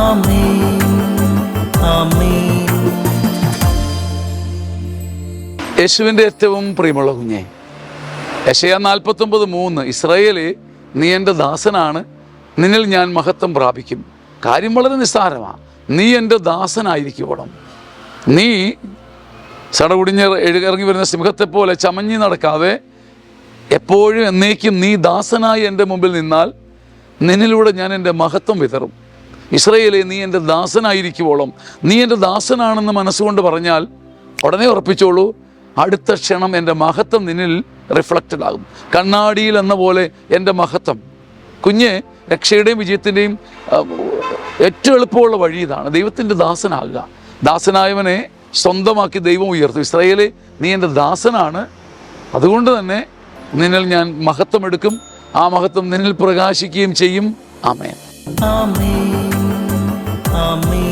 ആമേൻ ആമേൻ. യേശുവിൻ്റെ ഏറ്റവും പ്രിയമുള്ള കുഞ്ഞെ, യെശയ്യാ 49:3, ഇസ്രായേലേ, നീ എൻ്റെ ദാസനാണ്, നിന്നിൽ ഞാൻ മഹത്വം പ്രാപിക്കും. കാര്യം വളരെ നിസ്സാരമാണ്. നീ എൻ്റെ ദാസനായിരിക്കണം. നീ സടകുടിഞ്ഞ് ഇറങ്ങി വരുന്ന സിംഹത്തെപ്പോലെ ചമഞ്ഞ് നടക്കാതെ എപ്പോഴും എന്നേക്കും നീ ദാസനായി എൻ്റെ മുമ്പിൽ നിന്നാൽ നിന്നിലൂടെ ഞാൻ എൻ്റെ മഹത്വം വിതറും. ഇസ്രായേലേ, നീ എൻ്റെ ദാസനായിരിക്കുവോളം, നീ എൻ്റെ ദാസനാണെന്ന് മനസ്സുകൊണ്ട് പറഞ്ഞാൽ ഉടനെ ഉറപ്പിച്ചോളൂ, അടുത്ത ക്ഷണം എൻ്റെ മഹത്വം നിന്നിൽ റിഫ്ലക്റ്റഡ് ആകും. കണ്ണാടിയിൽ എന്ന പോലെ എൻ്റെ മഹത്വം. കുഞ്ഞ്, രക്ഷയുടെയും വിജയത്തിൻ്റെയും ഏറ്റവും എളുപ്പമുള്ള വഴി ഇതാണ്: ദൈവത്തിൻ്റെ ദാസനാകുക. ദാസനായവനെ സ്വന്തമാക്കി ദൈവം ഉയർത്തും. ഇസ്രായേലേ, നീ എൻ്റെ ദാസനാണ്, അതുകൊണ്ട് തന്നെ നിന്നിൽ ഞാൻ മഹത്വം എടുക്കും. ആ മഹത്വം നിന്നിൽ പ്രകാശിക്കുകയും ചെയ്യും. ആമേൻ ആമേൻ ആമേൻ.